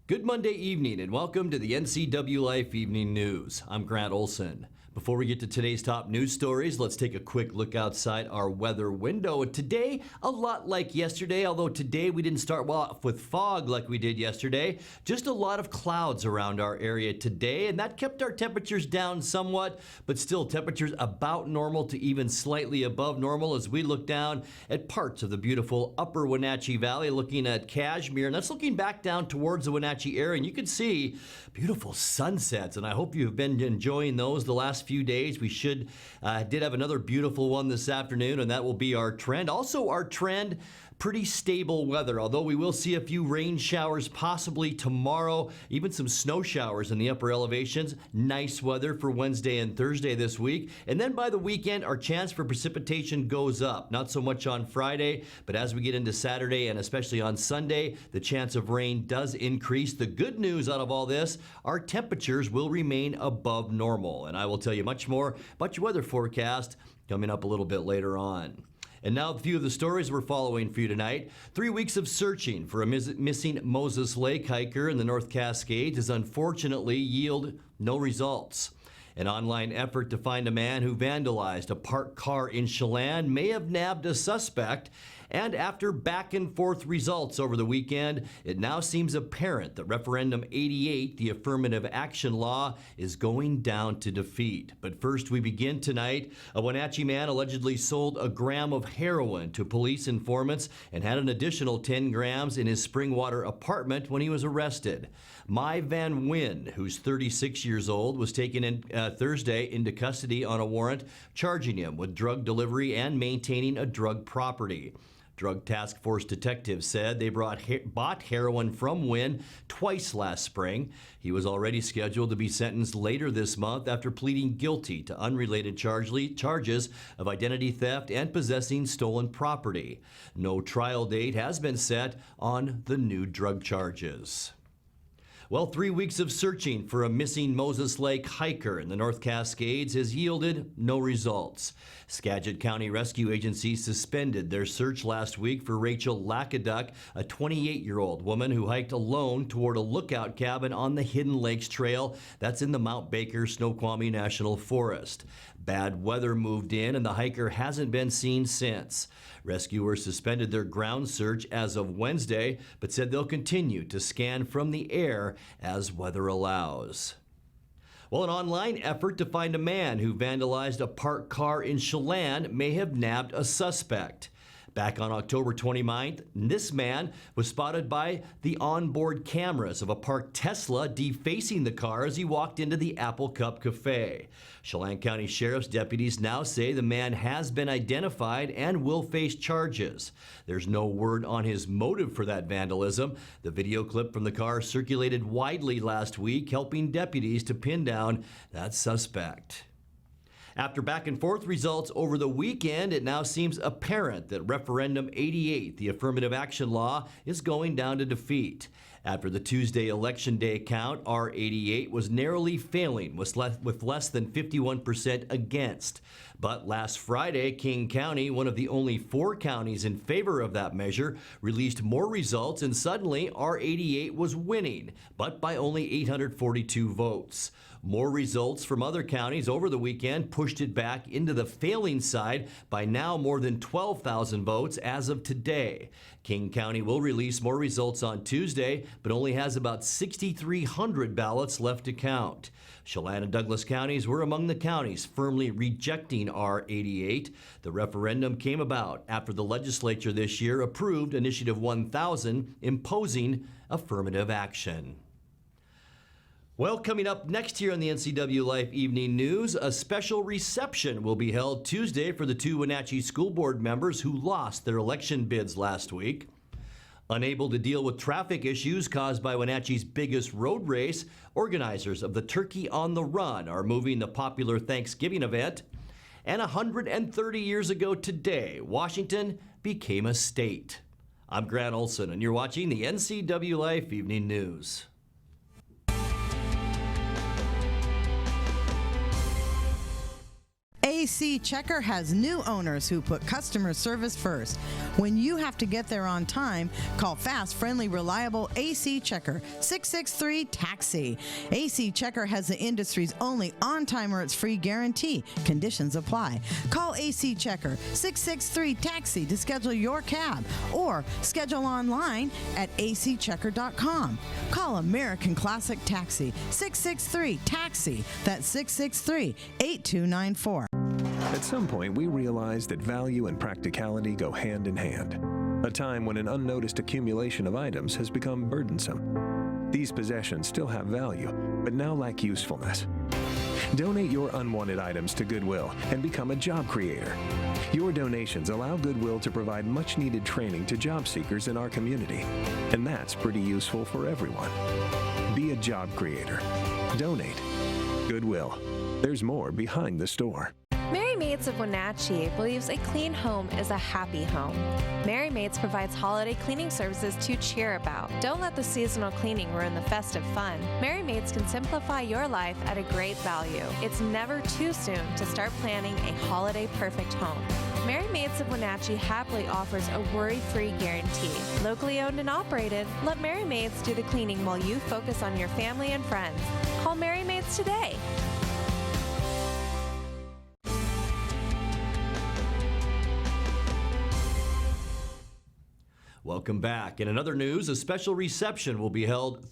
Good Monday evening and welcome to the NCWLIFE Evening News. I'm Grant Olson. Before we get to today's top news stories, let's take a quick look outside our weather window. And today, a lot like yesterday, although today we didn't start off with fog like we did yesterday. Just a lot of clouds around our area today, and that kept our temperatures down somewhat, but still temperatures about normal to even slightly above normal as we look down at parts of the beautiful upper Wenatchee Valley, looking at Cashmere, and that's looking back down towards the Wenatchee area, and you can see beautiful sunsets, and I hope you've been enjoying those the last few days. We did have another beautiful one this afternoon, and that will be our trend. Also our trend, pretty stable weather, although we will see a few rain showers possibly tomorrow, even some snow showers in the upper elevations. Nice weather for Wednesday and Thursday this week. And then by the weekend, our chance for precipitation goes up. Not so much on Friday, but as we get into Saturday and especially on Sunday, the chance of rain does increase. The good news out of all this, our temperatures will remain above normal. And I will tell you much more about your weather forecast coming up a little bit later on. And now a few of the stories we're following for you tonight. 3 weeks of searching for a missing Moses Lake hiker in the North Cascades has unfortunately yielded no results. An online effort to find a man who vandalized a parked car in Chelan may have nabbed a suspect. And after back and forth results over the weekend, it now seems apparent that Referendum 88, the affirmative action law, is going down to defeat. But first, we begin tonight. A Wenatchee man allegedly sold a gram of heroin to police informants and had an additional 10 grams in his Springwater apartment when he was arrested. Mai Van Wyn, who's 36 years old, was taken in Thursday into custody on a warrant charging him with drug delivery and maintaining a drug property. Drug Task Force detectives said they bought heroin from Wynn twice last spring. He was already scheduled to be sentenced later this month after pleading guilty to unrelated charges of identity theft and possessing stolen property. No trial date has been set on the new drug charges. Well, 3 weeks of searching for a missing Moses Lake hiker in the North Cascades has yielded no results. Skagit County Rescue Agency suspended their search last week for Rachel Lakaduck, a 28-year-old woman who hiked alone toward a lookout cabin on the Hidden Lakes Trail. That's in the Mount Baker Snoqualmie National Forest. Bad weather moved in and the hiker hasn't been seen since. Rescuers suspended their ground search as of Wednesday, but said they'll continue to scan from the air as weather allows. Well, an online effort to find a man who vandalized a parked car in Chelan may have nabbed a suspect. Back on October 29th, this man was spotted by the onboard cameras of a parked Tesla defacing the car as he walked into the Apple Cup Cafe. Chelan County Sheriff's deputies now say the man has been identified and will face charges. There's no word on his motive for that vandalism. The video clip from the car circulated widely last week, helping deputies to pin down that suspect. After back and forth results over the weekend, it now seems apparent that Referendum 88, the affirmative action law, is going down to defeat. After the Tuesday Election Day count, R88 was narrowly failing with less than 51% against. But last Friday, King County, one of the only 4 counties in favor of that measure, released more results, and suddenly R88 was winning, but by only 842 votes. More results from other counties over the weekend pushed it back into the failing side by now more than 12,000 votes as of today. King County will release more results on Tuesday, but only has about 6,300 ballots left to count. Chelan and Douglas counties were among the counties firmly rejecting R88. The referendum came about after the legislature this year approved Initiative 1000 imposing affirmative action. Well, coming up next here on the NCWLIFE Evening News, a special reception will be held Tuesday for the 2 Wenatchee School Board members who lost their election bids last week. Unable to deal with traffic issues caused by Wenatchee's biggest road race, organizers of the Turkey on the Run are moving the popular Thanksgiving event. And 130 years ago today, Washington became a state. I'm Grant Olson, and you're watching the NCWLIFE Evening News. AC Checker has new owners who put customer service first. When you have to get there on time, call fast, friendly, reliable AC Checker, 663-TAXI. AC Checker has the industry's only on-time or it's free guarantee. Conditions apply. Call AC Checker, 663-TAXI to schedule your cab or schedule online at acchecker.com. Call American Classic Taxi, 663-TAXI. That's 663-8294. At some point, we realized that value and practicality go hand in hand. A time when an unnoticed accumulation of items has become burdensome. These possessions still have value, but now lack usefulness. Donate your unwanted items to Goodwill and become a job creator. Your donations allow Goodwill to provide much-needed training to job seekers in our community, and that's pretty useful for everyone. Be a job creator. Donate. Goodwill. There's more behind the store. Mary Maids of Wenatchee believes a clean home is a happy home. Mary Maids provides holiday cleaning services to cheer about. Don't let the seasonal cleaning ruin the festive fun. Mary Maids can simplify your life at a great value. It's never too soon to start planning a holiday perfect home. Mary Maids of Wenatchee happily offers a worry-free guarantee. Locally owned and operated, let Mary Maids do the cleaning while you focus on your family and friends. Call Mary Maids today. Welcome back. In another news, a special reception will be held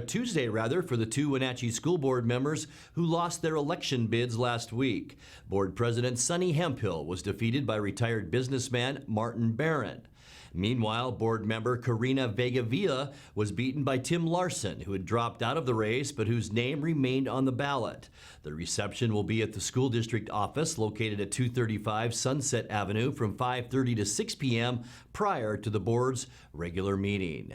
Tuesday for the two Wenatchee School Board members who lost their election bids last week. Board President Sonny Hemphill was defeated by retired businessman Martin Barron. Meanwhile, board member Karina Vega-Villa was beaten by Tim Larson, who had dropped out of the race but whose name remained on the ballot. The reception will be at the school district office located at 235 Sunset Avenue from 5:30 to 6 p.m. prior to the board's regular meeting.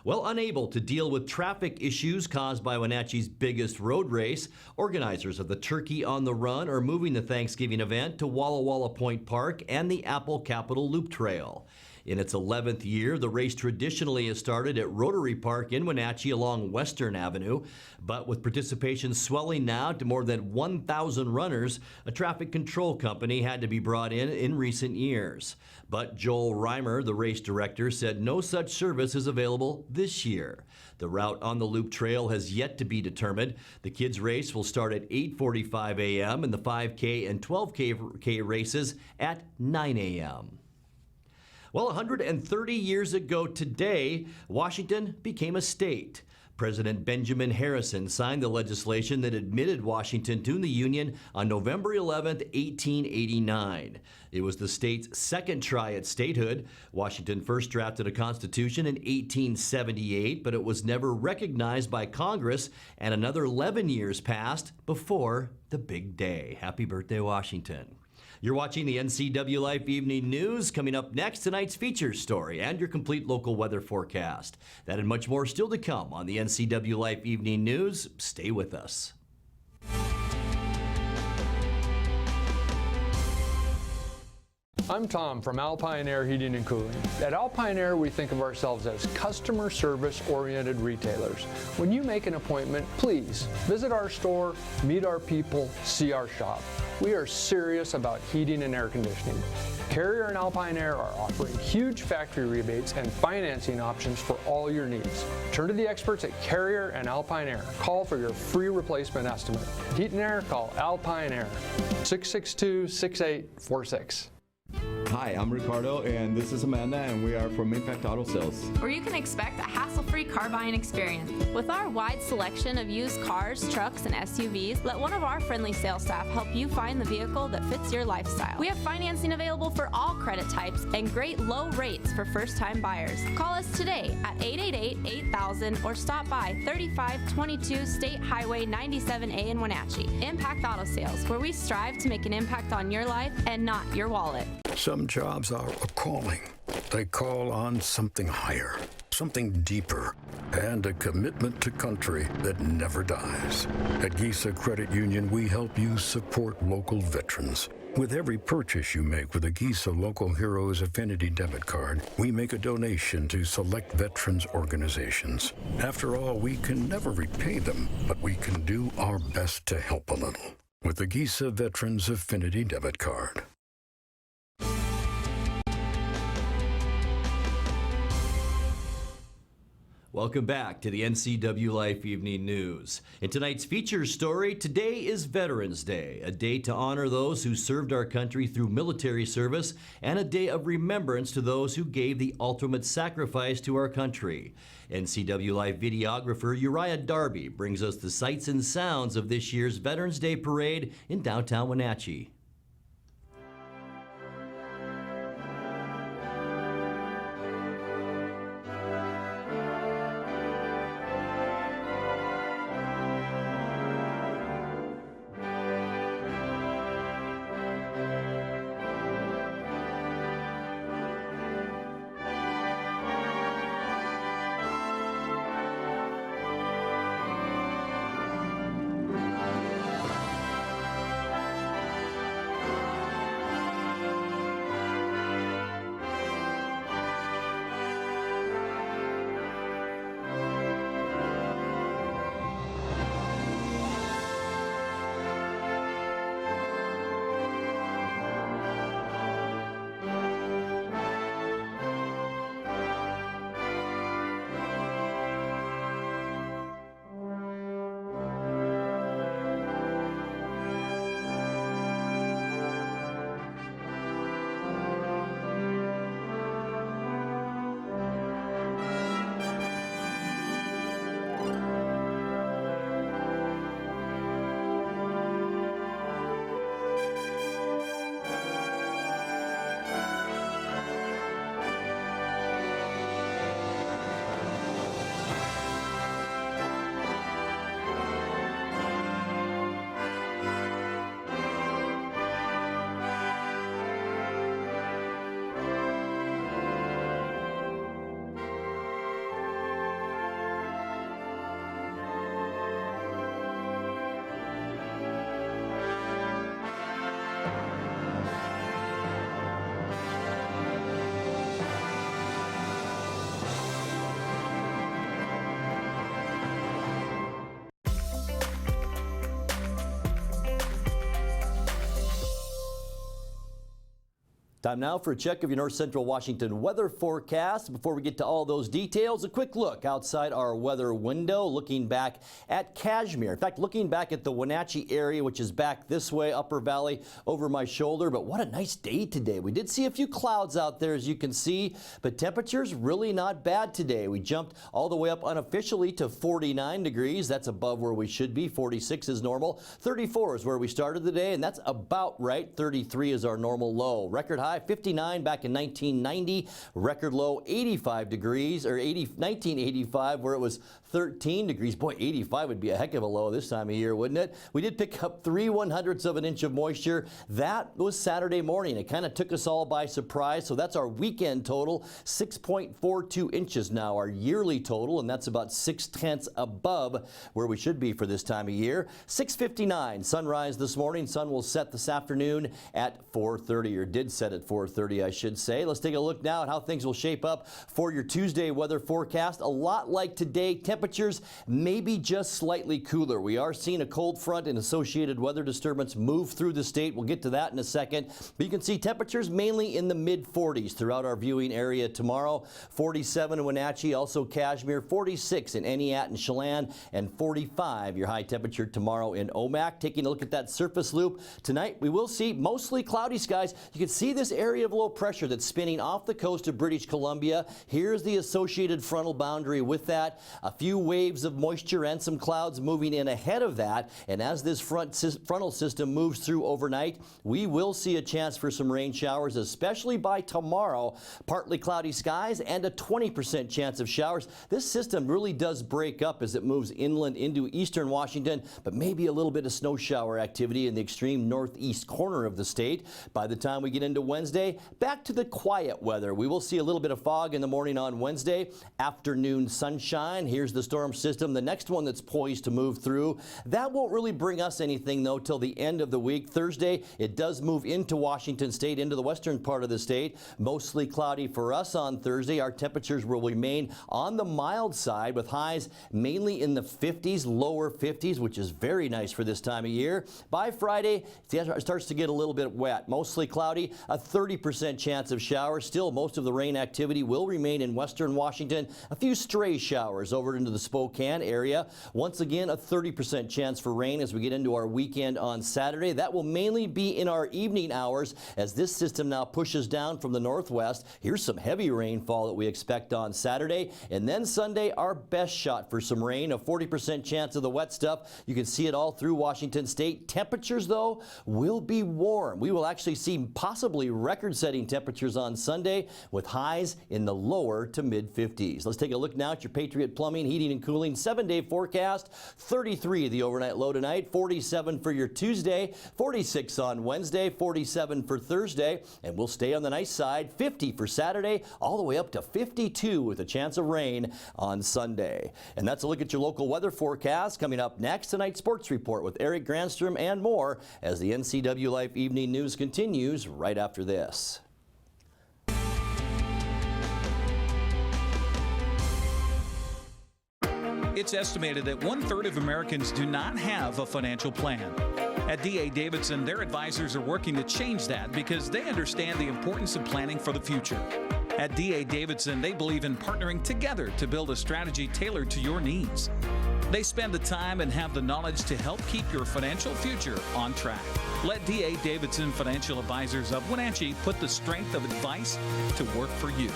Well, unable to deal with traffic issues caused by Wenatchee's biggest road race, organizers of the Turkey on the Run are moving the Thanksgiving event to Walla Walla Point Park and the Apple Capitol Loop Trail. In its 11th year, the race traditionally has started at Rotary Park in Wenatchee along Western Avenue, but with participation swelling now to more than 1,000 runners, a traffic control company had to be brought in recent years. But Joel Reimer, the race director, said no such service is available this year. The route on the Loop Trail has yet to be determined. The kids' race will start at 8:45 a.m. and the 5K and 12K races at 9 a.m. Well, 130 years ago today, Washington became a state. President Benjamin Harrison signed the legislation that admitted Washington to the Union on November 11, 1889. It was the state's second try at statehood. Washington first drafted a constitution in 1878, but it was never recognized by Congress, and another 11 years passed before the big day. Happy birthday, Washington. You're watching the NCWLIFE Evening News. Coming up next, tonight's features story and your complete local weather forecast. That and much more still to come on the NCWLIFE Evening News. Stay with us. I'm Tom from Alpine Air Heating and Cooling. At Alpine Air, we think of ourselves as customer service-oriented retailers. When you make an appointment, please visit our store, meet our people, see our shop. We are serious about heating and air conditioning. Carrier and Alpine Air are offering huge factory rebates and financing options for all your needs. Turn to the experts at Carrier and Alpine Air. Call for your free replacement estimate. Heat and air, call Alpine Air, 662-6846. Hi, I'm Ricardo, and this is Amanda, and we are from Impact Auto Sales, where you can expect a hassle-free car buying experience. With our wide selection of used cars, trucks, and SUVs, let one of our friendly sales staff help you find the vehicle that fits your lifestyle. We have financing available for all credit types and great low rates for first-time buyers. Call us today at 888-8000 or stop by 3522 State Highway 97A in Wenatchee. Impact Auto Sales, where we strive to make an impact on your life and not your wallet. Some jobs are a calling. They call on something higher, something deeper, and a commitment to country that never dies. At Gisa Credit Union, we help you support local veterans. With every purchase you make with a Gisa Local Heroes Affinity debit card, we make a donation to select veterans organizations. After all, we can never repay them, but we can do our best to help a little. with the Giza Veterans Affinity Debit Card. Welcome back to the NCWLIFE Evening News. In tonight's feature story, today is Veterans Day, a day to honor those who served our country through military service and a day of remembrance to those who gave the ultimate sacrifice to our country. NCWLIFE videographer Uriah Darby brings us the sights and sounds of this year's Veterans Day parade in downtown Wenatchee. Time now for a check of your North Central Washington weather forecast. Before we get to all those details, a quick look outside our weather window, looking back at Kashmir. In fact, looking back at the Wenatchee area, which is back this way, Upper Valley, over my shoulder. But what a nice day today. We did see a few clouds out there, as you can see, but temperatures really not bad today. We jumped all the way up unofficially to 49 degrees. That's above where we should be. 46 is normal. 34 is where we started the day, and that's about right. 33 is our normal low. Record high 59 back in 1990, record low 85 degrees, or 1985, where it was 13 degrees. Boy, 85 would be a heck of a low this time of year, wouldn't it? We did pick up 3/100ths of an inch of moisture. That was Saturday morning. It kind of took us all by surprise. So that's our weekend total, 6.42 inches now, our yearly total, and that's about 6/10 above where we should be for this time of year. 6:59 sunrise this morning. Sun will set this afternoon at 4:30, or did set at 4:30, I should say. Let's take a look now at how things will shape up for your Tuesday weather forecast. A lot like today, temperatures maybe just slightly cooler. We are seeing a cold front and associated weather disturbance move through the state. We'll get to that in a second. But you can see temperatures mainly in the mid-40s throughout our viewing area tomorrow. 47 in Wenatchee, also Kashmir, 46 in Eniat and Chelan, and 45 your high temperature tomorrow in Omak. Taking a look at that surface loop tonight, we will see mostly cloudy skies. You can see this area of low pressure that's spinning off the coast of British Columbia. Here's the associated frontal boundary with that. A few waves of moisture and some clouds moving in ahead of that. And as this frontal system moves through overnight, we will see a chance for some rain showers, especially by tomorrow. Partly cloudy skies and a 20% chance of showers. This system really does break up as it moves inland into eastern Washington, but maybe a little bit of snow shower activity in the extreme northeast corner of the state. By the time we get into Wednesday, Wednesday, back to the quiet weather. We will see a little bit of fog in the morning on Wednesday, afternoon sunshine. Here's the storm system, the next one that's poised to move through. That won't really bring us anything, though, till the end of the week. Thursday, it does move into Washington State, into the western part of the state. Mostly cloudy for us on Thursday. Our temperatures will remain on the mild side with highs mainly in the 50s, lower 50s, which is very nice for this time of year. By Friday, it starts to get a little bit wet. Mostly cloudy, a 30% chance of showers. Still, most of the rain activity will remain in western Washington. A few stray showers over into the Spokane area. Once again, a 30% chance for rain as we get into our weekend on Saturday. That will mainly be in our evening hours as this system now pushes down from the northwest. Here's some heavy rainfall that we expect on Saturday. And then Sunday, our best shot for some rain, a 40% chance of the wet stuff. You can see it all through Washington State. Temperatures, though, will be warm. We will actually see possibly record-setting temperatures on Sunday with highs in the lower to mid-50s. Let's take a look now at your Patriot Plumbing, Heating and Cooling 7-day forecast. 33 the overnight low tonight, 47 for your Tuesday, 46 on Wednesday, 47 for Thursday, and we'll stay on the nice side, 50 for Saturday, all the way up to 52 with a chance of rain on Sunday. And that's a look at your local weather forecast. Coming up next, tonight's sports report with Eric Granstrom and more as the NCWLIFE Evening News continues right after this. It's estimated that 1/3 of Americans do not have a financial plan. At D.A. Davidson, their advisors are working to change that because they understand the importance of planning for the future. At D.A. Davidson, they believe in partnering together to build a strategy tailored to your needs. They spend the time and have the knowledge to help keep your financial future on track. Let D.A. Davidson Financial Advisors of Wenatchee put the strength of advice to work for you.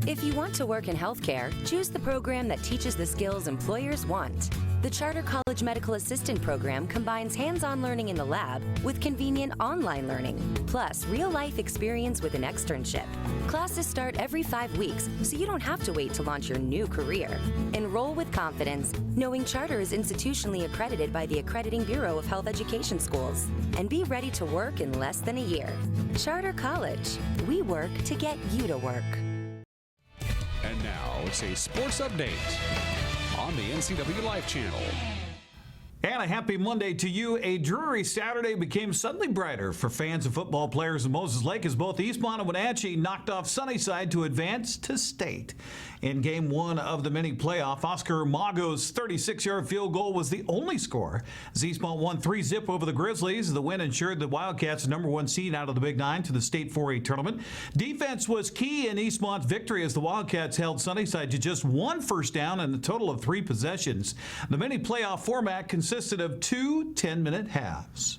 If you want to work in healthcare, choose the program that teaches the skills employers want. The Charter College Medical Assistant Program combines hands-on learning in the lab with convenient online learning, plus real-life experience with an externship. Classes start every 5 weeks, so you don't have to wait to launch your new career. Enroll with confidence, knowing Charter is institutionally accredited by the Accrediting Bureau of Health Education Schools, and be ready to work in less than a year. Charter College. We work to get you to work. And now it's a sports update on the NCWLIFE channel. And a happy Monday to you. A dreary Saturday became suddenly brighter for fans of football players in Moses Lake as both Eastmont and Wenatchee knocked off Sunnyside to advance to state. In Game 1 of the mini playoff, Oscar Mago's 36-yard field goal was the only score as Eastmont won 3-0 over the Grizzlies. The win ensured the Wildcats' #1 seed out of the Big Nine to the state 4A tournament. Defense was key in Eastmont's victory as the Wildcats held Sunnyside to just 1 first down and a total of 3 possessions. The mini playoff format consisted of 2 10-minute halves.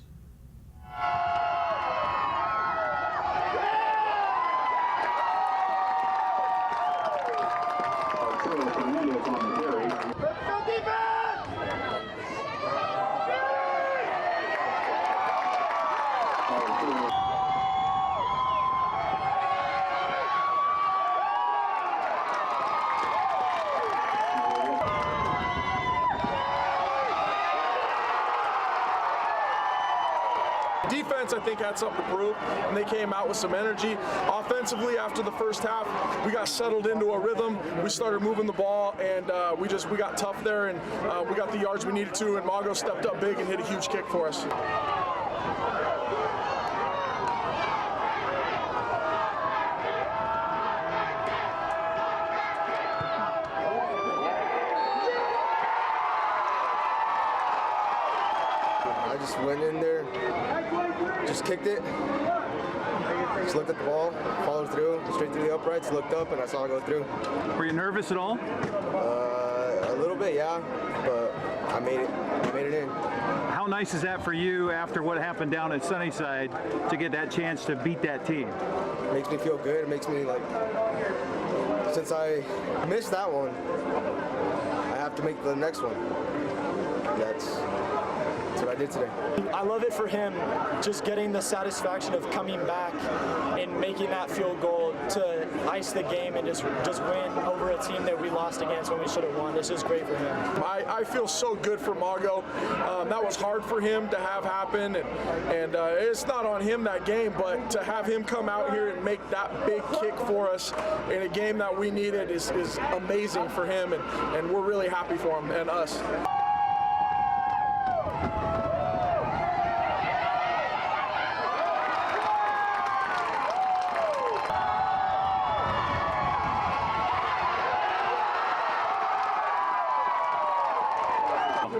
Defense, I think, had something to prove, and they came out with some energy. Offensively, after the first half, we got settled into a rhythm. We started moving the ball, and we got tough there, and we got the yards we needed to, and Mago stepped up big and hit a huge kick for us. I just went in there, just kicked it, just looked at the ball, followed through, straight through the uprights, looked up, and I saw it go through. Were you nervous at all? A little bit, yeah, but I made it in. How nice is that for you after what happened down at Sunnyside to get that chance to beat that team? It makes me feel good. It makes me since I missed that one, I have to make the next one. That's what I did today. I love it for him, just getting the satisfaction of coming back and making that field goal to ice the game and just win over a team that we lost against when we should have won. This is great for him. I feel so good for Mago. That was hard for him to have happen, and it's not on him that game, but to have him come out here and make that big kick for us in a game that we needed is amazing for him, and we're really happy for him and us.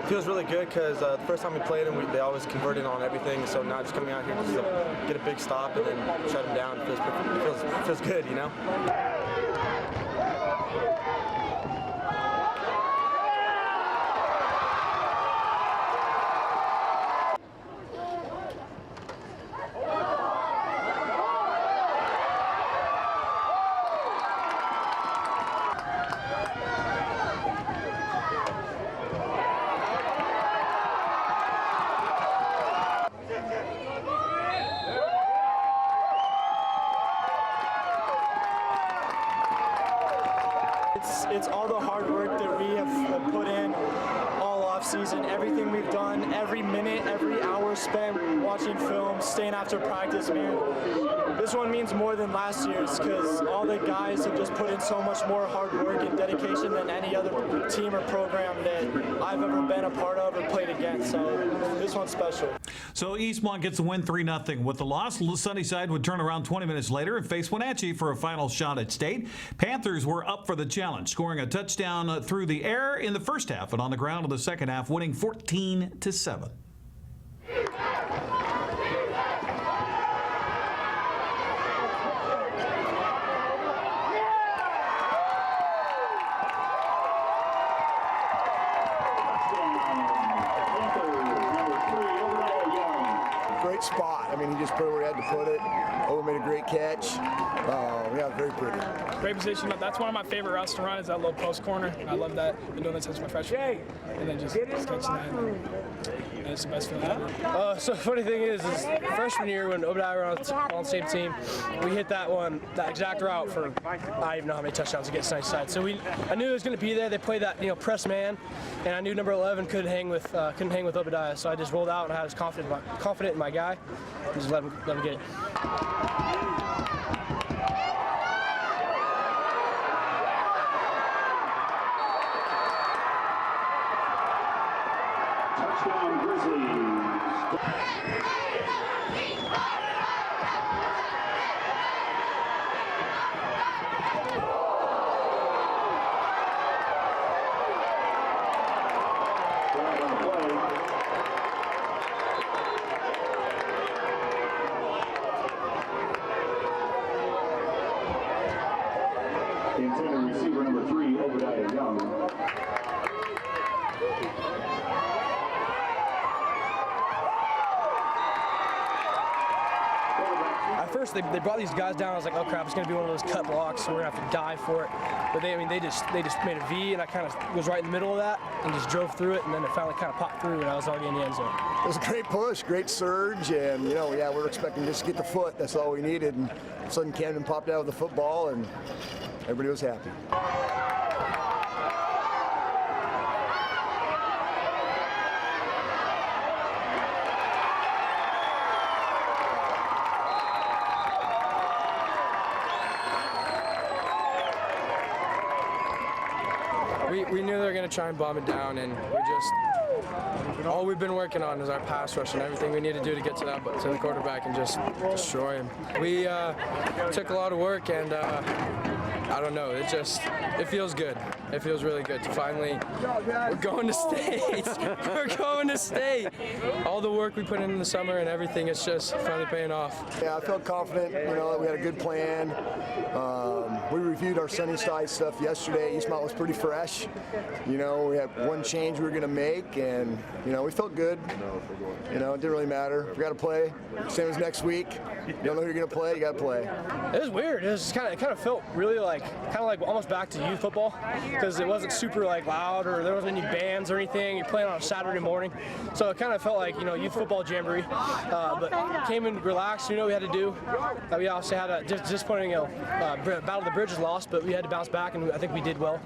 Feels really good because the first time we played them, they always converted on everything. So now just coming out here just to get a big stop and then shut them down feels good, you know. It's all the hard work that we have put in all off season, everything we've done, every minute, every hour spent watching film, staying after practice, man. This one means more than last year's because all the guys have just put in so much more hard work and dedication than any other team or program that I've ever been a part of or played against. So this one's special. So Eastmont gets the win 3-0. With the loss, Sunnyside would turn around 20 minutes later and face Wenatchee for a final shot at state. Panthers were up for the challenge, scoring a touchdown through the air in the first half and on the ground in the second half, winning 14-7. Great spot. I mean, he just put it where he had to put it. Over made a great catch. Yeah, very pretty. Great position. That's one of my favorite routes to run is that little post corner. I love that. Been doing that since my freshman year. And then just catching that. And it's the best feeling ever. So funny thing is freshman year when Obadiah were on the same team, we hit that exact route for I don't even know how many touchdowns against Sunnyside. So I knew it was going to be there. They played that press man, and I knew number 11 couldn't hang with Obadiah. So I just rolled out and I was confident in my guy, and just let him get it. Touchdown Grizzlies. The intended receiver number 3, Obadiah Young. At first, they brought these guys down. I was like, oh crap, it's going to be one of those cut blocks, so we're going to have to dive for it. But they just made a V, and I kind of was right in the middle of that and just drove through it, and then it finally kind of popped through, and I was already in the end zone. It was a great push, great surge, and we were expecting just to get the foot. That's all we needed, and all of a sudden Camden popped out with the football, and everybody was happy. We knew they were going to try and bomb it down, and all we've been working on is our pass rush and everything we need to do to get to the quarterback and just destroy him. We took a lot of work, and I don't know, it feels good. It feels really good to finally, we're going to state. We're going to state. All the work we put in the summer and everything, it's just finally paying off. Yeah, I felt confident, that we had a good plan. We reviewed our Sunnyside stuff yesterday. Eastmont was pretty fresh. We had one change we were going to make, and, we felt good. It didn't really matter. We got to play. Same as next week. You don't know who you're going to play, you got to play. It was weird. It was it kind of felt really like kind of like almost back to youth football, because it wasn't super like loud or there wasn't any bands or anything. You're playing on a Saturday morning, so it kind of felt like, you know, youth football jamboree. But came in relaxed. We know what we had to do. We also had a disappointing, Battle of the Bridges loss, but we had to bounce back, and I think we did well.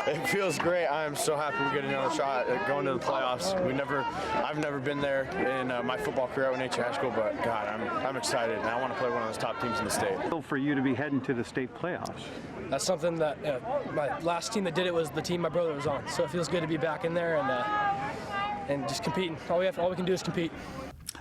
It feels great. I'm so happy we're getting another shot at going to the playoffs. I've never been there in my football career at Wenatchee High School, but God, I'm excited, and I want to play one of those top teams in the state. For you to be heading to the state playoffs. That's something that my last team that did it was the team my brother was on. So it feels good to be back in there and just competing. All we can do is compete.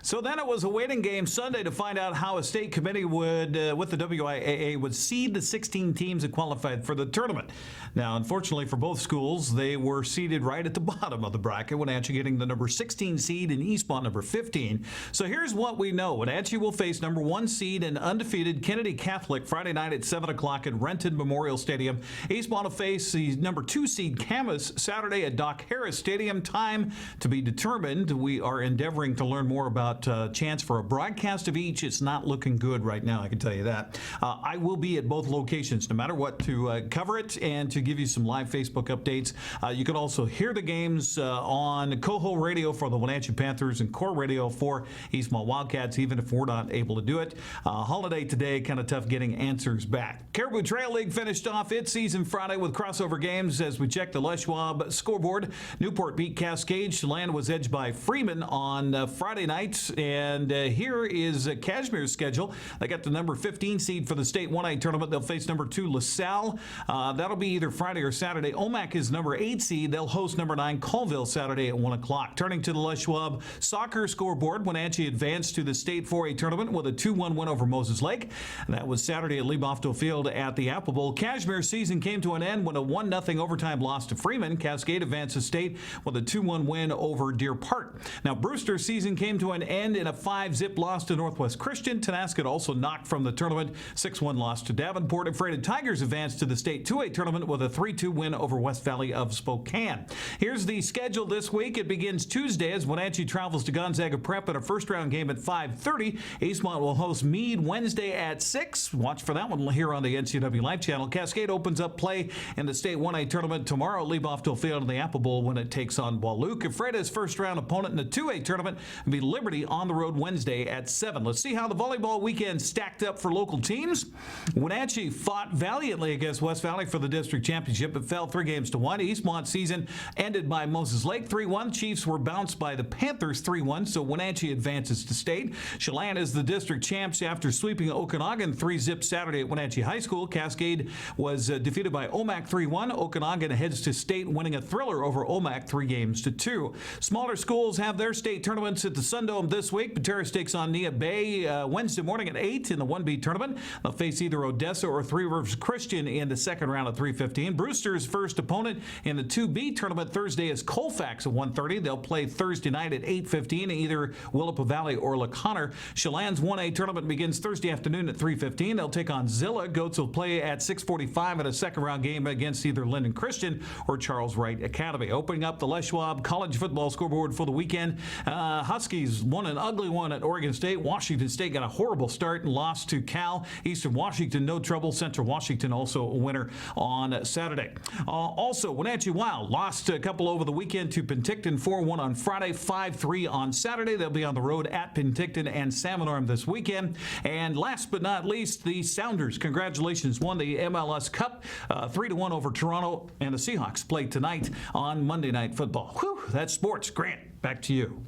So then it was a waiting game Sunday to find out how a state committee would, with the WIAA, would seed the 16 teams that qualified for the tournament. Now, unfortunately for both schools, they were seeded right at the bottom of the bracket, Wenatchee getting the number 16 seed and Eastmont number 15. So here's what we know. Wenatchee will face number 1 seed and undefeated Kennedy Catholic Friday night at 7 o'clock at Renton Memorial Stadium. Eastmont will face the number 2 seed Camas Saturday at Doc Harris Stadium. Time to be determined. We are endeavoring to learn more about chance for a broadcast of each. It's not looking good right now, I can tell you that. I will be at both locations, no matter what, to cover it and to give you some live Facebook updates. You can also hear the games on Coho Radio for the Wenatchee Panthers and Core Radio for Eastmont Wildcats, even if we're not able to do it. Holiday today, kind of tough getting answers back. Caribou Trail League finished off its season Friday with crossover games as we check the Les Schwab scoreboard. Newport beat Cascade. Chelan was edged by Freeman on Friday night. And here is Cashmere's schedule. They got the number 15 seed for the state 1A tournament. They'll face number 2 LaSalle. That'll be either Friday or Saturday. Omak is number 8 seed. They'll host number 9 Colville Saturday at 1 o'clock. Turning to the Les Schwab soccer scoreboard, Wenatchee advanced to the state 4A tournament with a 2-1 win over Moses Lake. That was Saturday at Lee-Bofto Field at the Apple Bowl. Cashmere's season came to an end when a 1-0 overtime loss to Freeman. Cascade advanced to state with a 2-1 win over Deer Park. Now, Brewster's season came to an end in a 5-zip loss to Northwest Christian. Tenasket also knocked from the tournament. 6-1 loss to Davenport. And Freighted Tigers advanced to the state 2A tournament with a 3-2 win over West Valley of Spokane. Here's the schedule this week. It begins Tuesday as Wenatchee travels to Gonzaga Prep at a first-round game at 5:30. Eastmont will host Meade Wednesday at 6. Watch for that one here on the NCWLIFE channel. Cascade opens up play in the state 1A tournament tomorrow. Lee-Bofto Field in the Apple Bowl when it takes on Waluke. Ephrata's first-round opponent in the 2A tournament will be Liberty on the road Wednesday at 7. Let's see how the volleyball weekend stacked up for local teams. Wenatchee fought valiantly against West Valley for the district championship, but fell 3-1. Eastmont's season ended by Moses Lake 3-1. Chiefs were bounced by the Panthers 3-1, so Wenatchee advances to state. Chelan is the district champs after sweeping Okanagan 3-zip Saturday at Wenatchee High School. Cascade was defeated by Omak 3-1. Okanagan heads to state, winning a thriller over Omak 3-2. Smaller schools have their state tournaments at the Sundome this week. Pateros takes on Nia Bay Wednesday morning at 8 in the 1B tournament. They'll face either Odessa or Three Rivers Christian in the second round at 3:15. Brewster's first opponent in the 2B tournament Thursday is Colfax at 1:30. They'll play Thursday night at 8:15, either Willapa Valley or LaConner. Chelan's 1A tournament begins Thursday afternoon at 3:15. They'll take on Zilla. Goats will play at 6:45 in a second round game against either Linden Christian or Charles Wright Academy. Opening up the Les Schwab college football scoreboard for the weekend, Huskies won an ugly one at Oregon State. Washington State got a horrible start and lost to Cal. Eastern Washington, no trouble. Central Washington also a winner on Saturday. Also, Wenatchee Wild lost a couple over the weekend to Penticton, 4-1 on Friday, 5-3 on Saturday. They'll be on the road at Penticton and Salmon Arm this weekend. And last but not least, the Sounders, congratulations, won the MLS Cup 3-1 over Toronto, and the Seahawks play tonight on Monday Night Football. Whew, that's sports. Grant, back to you.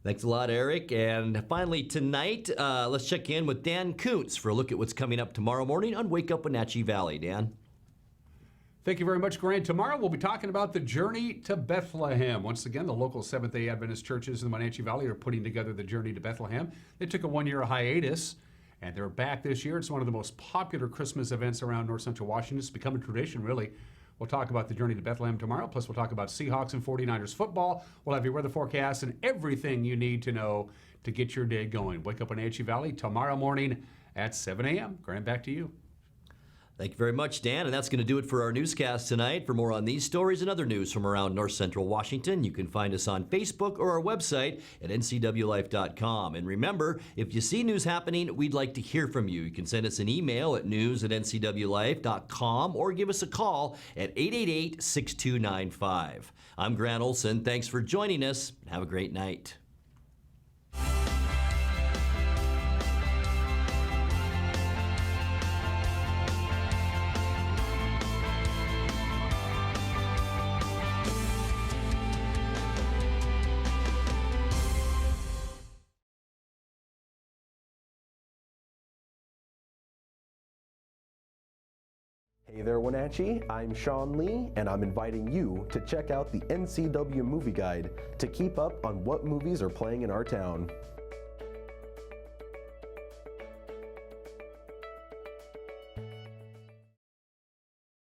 Thanks a lot, Eric. And finally tonight, let's check in with Dan Kuntz for a look at what's coming up tomorrow morning on Wake Up Wenatchee Valley. Dan? Thank you very much, Grant. Tomorrow we'll be talking about the Journey to Bethlehem. Once again, the local Seventh-day Adventist churches in the Wenatchee Valley are putting together the Journey to Bethlehem. They took a one-year hiatus, and they're back this year. It's one of the most popular Christmas events around North Central Washington. It's become a tradition, really. We'll talk about the Journey to Bethlehem tomorrow, plus we'll talk about Seahawks and 49ers football. We'll have your weather forecast and everything you need to know to get your day going. Wake Up Wenatchee Valley tomorrow morning at 7 a.m. Grant, back to you. Thank you very much, Dan. And that's going to do it for our newscast tonight. For more on these stories and other news from around North Central Washington, you can find us on Facebook or our website at ncwlife.com. And remember, if you see news happening, we'd like to hear from you. You can send us an email at news@ncwlife.com or give us a call at 888-6295. I'm Grant Olson. Thanks for joining us. Have a great night. Hey there, Wenatchee. I'm Sean Lee, and I'm inviting you to check out the NCW Movie Guide to keep up on what movies are playing in our town.